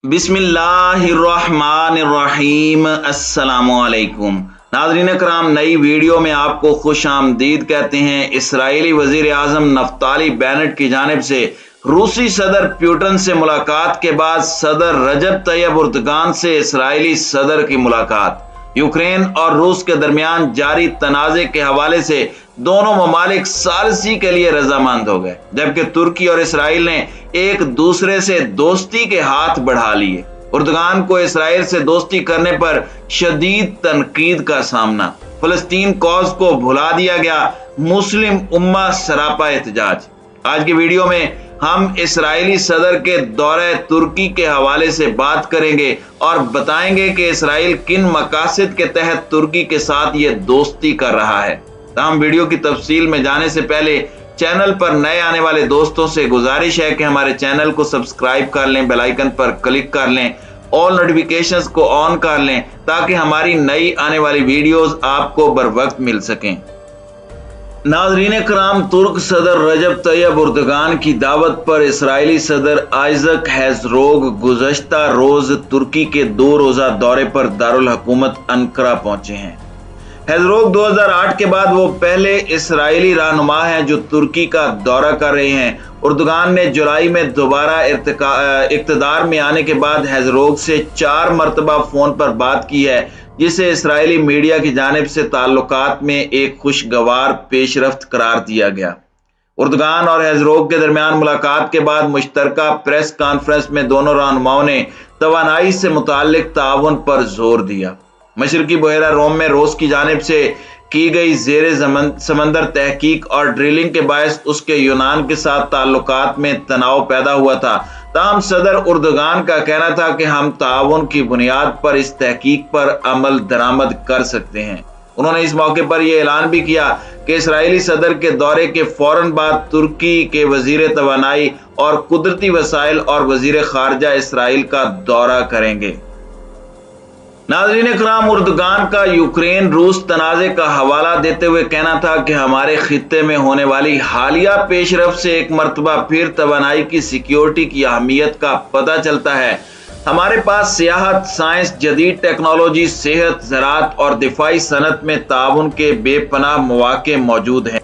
बिस्मिल्लाहिर्रहमानिर्रहीम। अस्सलामुअलैकुम नाज़रीन कराम, नई वीडियो में आपको खुश आमदीद कहते हैं। इसराइली वज़ीर आज़म नफ्ताली बेनेट की जानिब से रूसी सदर प्यूटन से मुलाकात के बाद सदर रजब तैयब एर्दोगान से इसराइली सदर की मुलाकात। यूक्रेन और रूस के दरमियान जारी तनाज़े के हवाले से दोनों ममालिक सालसी के लिए रजामंद हो गए, जबकि तुर्की और इसराइल ने एक दूसरे से दोस्ती के हाथ बढ़ा लिए। एर्दोगान को इसराइल से दोस्ती करने पर शदीद तनकीद का सामना। फलस्तीन कॉज को भुला दिया गया, मुस्लिम उम्मा सरापा एहतजाज। आज की वीडियो में हम इसराइली सदर के दौरे तुर्की के हवाले से बात करेंगे और बताएंगे कि इसराइल किन मकासद के तहत तुर्की के साथ ये दोस्ती कर रहा है। हम वीडियो की तफसील में जाने से पहले चैनल पर नए आने वाले दोस्तों से गुजारिश है कि हमारे चैनल को सब्सक्राइब कर लें, बेल आइकन पर क्लिक कर लें, ऑल नोटिफिकेशंस को ऑन कर लें ताकि हमारी नई आने वाली वीडियोस आपको बर वक्त मिल सकें। नाज़रीन कराम, तुर्क सदर रजब तैयब एर्दोगान की दावत पर इसराइली सदर आइजक हेrzog गुज़श्ता रोज तुर्की के 2 रोज़ा दौरे पर दारुल हुकूमत अंकारा पहुंचे हैं। हेrzog 2008 के बाद वो पहले इसराइली रहनुमा हैं जो तुर्की का दौरा कर रहे हैं। एर्दोगान ने जुलाई में दोबारा इक़्तिदार में आने के बाद हेrzog से 4 मरतबा फोन पर बात की है, जिसे इसराइली मीडिया की जानिब से ताल्लुकात में एक खुशगवार पेशरफ्त करार दिया गया। एर्दोगान और हेrzog के दरमियान मुलाकात के बाद मुश्तरका प्रेस कॉन्फ्रेंस में दोनों रहनुमाओं ने तवानाई से मुताल्लिक ताउन पर जोर दिया। मशरकी बहेरा रोम में रूस की जानिब से की गई ज़ेरे समंदर तहकीक और ड्रिलिंग के बायस उसके यूनान के साथ ताल्लुकात में तनाव पैदा हुआ था। ताहम सदर एर्दोगान का कहना था कि हम ताउन की बुनियाद पर इस तहकीक पर अमल दरामद कर सकते हैं। उन्होंने इस मौके पर यह ऐलान भी किया कि इसराइली सदर के दौरे के फौरन बाद तुर्की के वजीर तवानाई और कुदरती वसाइल और वजीर खारजा इसराइल का दौरा करेंगे। नाज़रीन कराम, एर्दोगान का यूक्रेन रूस तनाज़े का हवाला देते हुए कहना था कि हमारे खित्ते में होने वाली हालिया पेशरफ्त से एक मरतबा फिर तवानाई की सिक्योरिटी की अहमियत का पता चलता है। हमारे पास सियाहत, साइंस, जदीद टेक्नोलॉजी, सेहत, ज़राअत और दिफाई सनत में ताउन के बेपनाह मौके मौजूद हैं।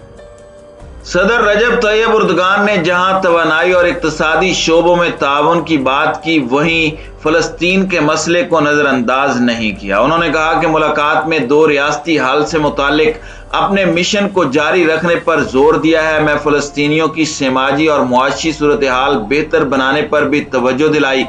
सदर रजब तैयब एर्दोगान ने जहां तवानाई और इक्तिसादी शोबों में ताउन की बात की, वहीं फलस्तीन के मसले को नजरअंदाज नहीं किया। उन्होंने कहा कि मुलाकात में 2 रियासती हल से मुतालिक अपने मिशन को जारी रखने पर जोर दिया है। मैं फलस्तीनियों की समाजी और मुआशी सूरत हाल बेहतर बनाने पर भी तवज्जो दिलाई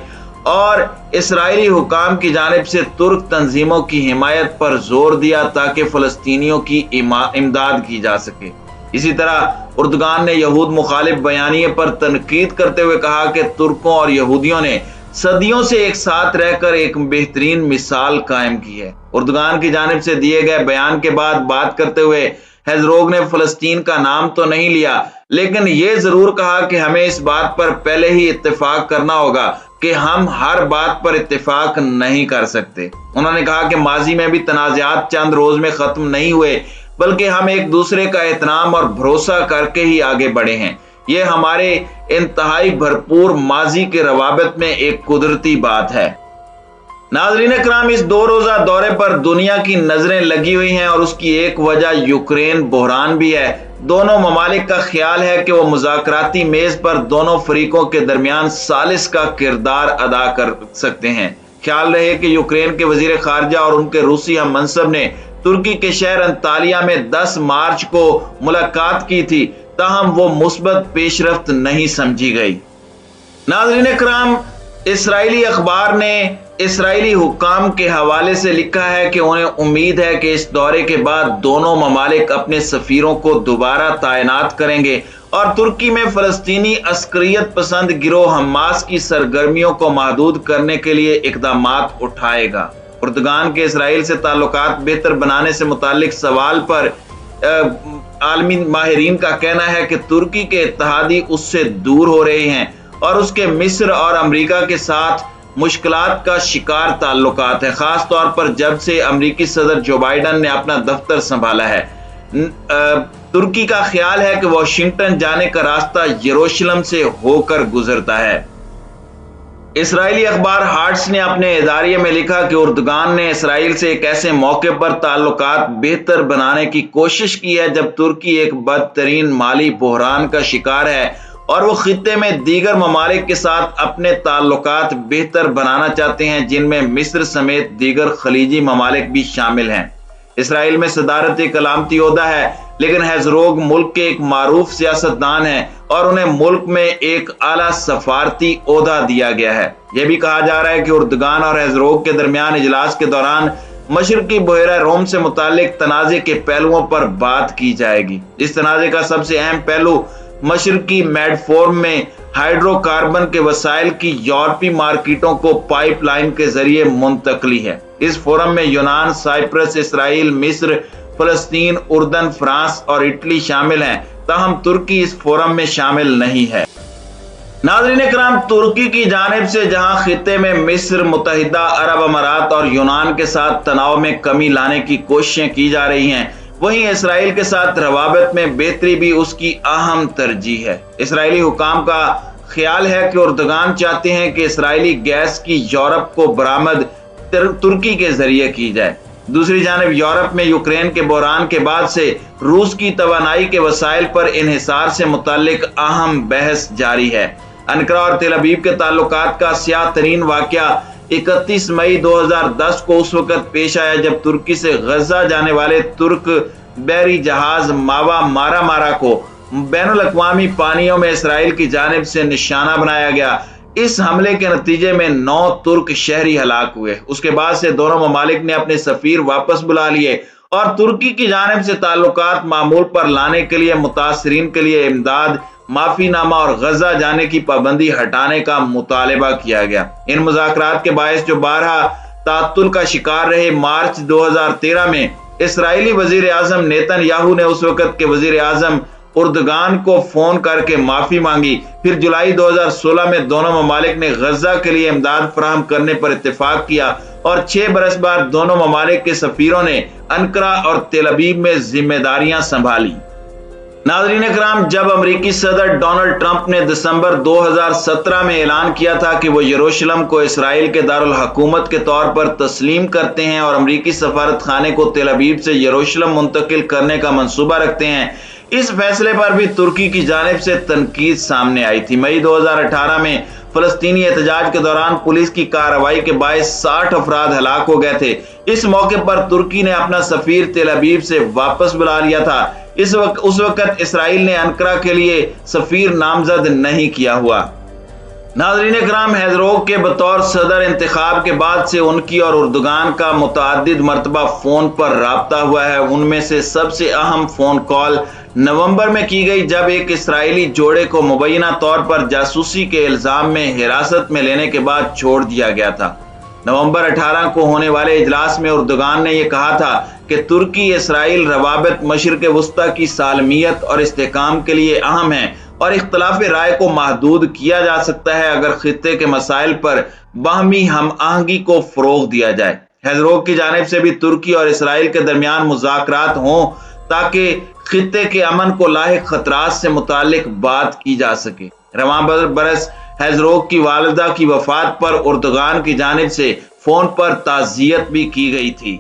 और इसराइली हुकाम की जानिब से तुर्क तंजीमों की हिमायत पर जोर दिया ताकि फलस्तीनियों की इमदाद की जा सके। इसी तरह एर्दोगान ने यहूद मुखालिफ बयानिए पर तनकीद करते हुए कहा कि तुर्कों और यहूदियों ने सदियों से एक साथ रहकर एक बेहतरीन मिसाल कायम की है। एर्दोगान की जानिब से दिए गए बयान के बाद बात करते हुए हेrzog ने फलस्तीन का नाम तो नहीं लिया, लेकिन ये जरूर कहा कि हमें इस बात पर पहले ही इत्तेफाक करना होगा कि हम हर बात पर इत्तेफाक नहीं कर सकते। उन्होंने कहा कि माजी में भी तनाज़ात चंद रोज में खत्म नहीं हुए, बल्कि हम एक दूसरे का एहतराम और भरोसा करके ही आगे बढ़े हैं। ये हमारे इंतहाई भरपूर माजी के रवाबत में एक कुदरती बात है। नाज़रीन कराम, इस 2 रोज़ा दौरे पर दुनिया की नजरें लगी हुई हैं और उसकी एक वजह यूक्रेन बहरान भी है। दोनों ममालिक का ख्याल है कि वो मुज़ाकराती मेज पर दोनों फरीकों के दरमियान सालिस का किरदार अदा कर सकते हैं। ख्याल रहे कि यूक्रेन के वजीर खारजा और उनके रूसी हम मनसब ने तुर्की के शहर अंतालिया में 10 मार्च को मुलाकात की थी, ताहम वो मुस्बत पेशरफ्त नहीं समझी गई। नाज़रीन कराम, इसराइली अखबार ने इसराइली हुकाम के हवाले से लिखा है कि उन्हें उम्मीद है कि इस दौरे के बाद दोनों ममालिक अपने सफीरों को दोबारा तैनात करेंगे और तुर्की में फलस्तीनी अस्करियत पसंद गिरोह हमास की सरगर्मियों को महदूद करने के लिए इक़दामात उठाएगा। एर्दोगान के इसराइल से ताल्लुकात बेहतर बनाने से मुताल्लिक सवाल पर आलमी माहिरीन का कहना है कि तुर्की के इत्तेहादी उससे दूर हो रहे हैं और उसके मिस्र और अमेरिका के साथ मुश्किलात का शिकार ताल्लुकात है, खास तौर पर जब से अमेरिकी सदर जो बाइडन ने अपना दफ्तर संभाला है। तुर्की का ख्याल है कि वाशिंगटन जाने का रास्ता यरूशलेम से होकर गुजरता है। اسرائیلی اخبار ہارٹس نے اپنے اداریے میں لکھا کہ اردگان نے اسرائیل سے ایک ایسے موقع پر تعلقات بہتر بنانے کی کوشش کی ہے جب ترکی ایک بدترین مالی بحران کا شکار ہے اور وہ خطے میں دیگر ممالک کے ساتھ اپنے تعلقات بہتر بنانا چاہتے ہیں، جن میں مصر سمیت دیگر خلیجی ممالک بھی شامل ہیں۔ اسرائیل میں صدارت ایک علامتی عہدہ ہے، لیکن ہیزروگ ملک کے ایک معروف سیاستدان ہیں اور انہیں ملک میں ایک اعلیٰ سفارتی عہدہ دیا گیا ہے۔ یہ بھی کہا جا رہا ہے کہ اردگان اور ہیزروگ کے درمیان اجلاس کے دوران مشرقی بحیرہ روم سے متعلق تنازع کے پہلوؤں پر بات کی جائے گی۔ اس تنازع کا سب سے اہم پہلو مشرقی میڈ فورم میں ہائیڈرو کاربن کے وسائل کی یورپی مارکیٹوں کو پائپ لائن کے ذریعے منتقلی ہے۔ اس فورم میں یونان، سائپرس، اسرائیل، مصر، فلسطین، اردن، فرانس اور اٹلی شامل ہیں، تاہم ترکی اس فورم میں شامل نہیں ہے۔ ناظرین کرام، ترکی کی جانب سے جہاں خطے میں مصر، متحدہ عرب امارات اور یونان کے ساتھ تناؤ میں کمی لانے کی کوششیں کی جا رہی ہیں، وہیں اسرائیل کے ساتھ روابط میں بہتری بھی اس کی اہم ترجیح ہے۔ اسرائیلی حکام کا خیال ہے کہ اردگان چاہتے ہیں کہ اسرائیلی گیس کی یورپ کو برآمد ترکی کے ذریعے کی جائے۔ دوسری جانب یورپ میں یوکرین کے بحران کے بعد سے روس کی توانائی کے وسائل پر انحصار سے متعلق اہم بحث جاری ہے۔ انقرہ اور تل ابیب کے تعلقات کا سیاہ ترین واقعہ 31 مئی 2010 کو اس وقت پیش آیا جب ترکی سے غزہ جانے والے ترک بحری جہاز ماوا مارا کو بین الاقوامی پانیوں میں اسرائیل کی جانب سے نشانہ بنایا گیا۔ اس حملے کے نتیجے میں 9 ترک شہری ہلاک ہوئے۔ اس کے بعد سے دونوں ممالک نے اپنے سفیر واپس بلا لیے اور ترکی کی جانب سے تعلقات معمول پر لانے کے لیے متاثرین کے لیے امداد، معافی نامہ اور غزہ جانے کی پابندی ہٹانے کا مطالبہ کیا گیا۔ ان مذاکرات کے باعث جو بارہا تعطل کا شکار رہے، مارچ 2013 میں اسرائیلی وزیر اعظم نیتن یاہو نے اس وقت کے وزیر اعظم اردگان کو فون کر کے معافی مانگی۔ پھر جولائی 2016 میں دونوں ممالک نے غزہ کے لیے امداد فراہم کرنے پر اتفاق کیا اور 6 برس بعد دونوں ممالک کے سفیروں نے انقرہ اور تل ابیب میں ذمہ داریاں سنبھالی۔ ناظرین کرام، جب امریکی صدر ڈونلڈ ٹرمپ نے دسمبر 2017 میں اعلان کیا تھا کہ وہ یروشلم کو اسرائیل کے دارالحکومت کے طور پر تسلیم کرتے ہیں اور امریکی سفارت خانے کو تل ابیب سے یروشلم منتقل کرنے کا منصوبہ رکھتے ہیں، اس فیصلے پر بھی ترکی کی جانب سے تنقید سامنے آئی تھی۔ مئی 2018 میں فلسطینی احتجاج کے دوران پولیس کی کارروائی کے باعث 60 افراد ہلاک ہو گئے تھے۔ اس موقع پر ترکی نے اپنا سفیر تل ابیب سے واپس بلا لیا تھا۔ اس وقت اسرائیل نے انقرہ کے لیے سفیر نامزد نہیں کیا ہوا۔ ناظرین کرام، ہیزروگ کے بطور صدر انتخاب کے بعد سے ان کی اور اردگان کا متعدد مرتبہ فون پر رابطہ ہوا ہے۔ ان میں سے سب سے اہم فون کال نومبر میں کی گئی جب ایک اسرائیلی جوڑے کو مبینہ طور پر جاسوسی کے الزام میں حراست میں لینے کے بعد چھوڑ دیا گیا تھا۔ نومبر 18 کو ہونے والے اجلاس میں اردگان نے یہ کہا تھا کہ ترکی اسرائیل روابط مشرق وسطی کی سالمیت اور استحکام کے لیے اہم ہیں اور اختلاف رائے کو محدود کیا جا سکتا ہے اگر خطے کے مسائل پر باہمی ہم آہنگی کو فروغ دیا جائے۔ ہیزروگ کی جانب سے بھی ترکی اور اسرائیل کے درمیان مذاکرات ہوں تاکہ خطے کے امن کو لاحق خطرات سے متعلق بات کی جا سکے۔ رواں برس ہیزروگ کی والدہ کی وفات پر اردگان کی جانب سے فون پر تعزیت بھی کی گئی تھی۔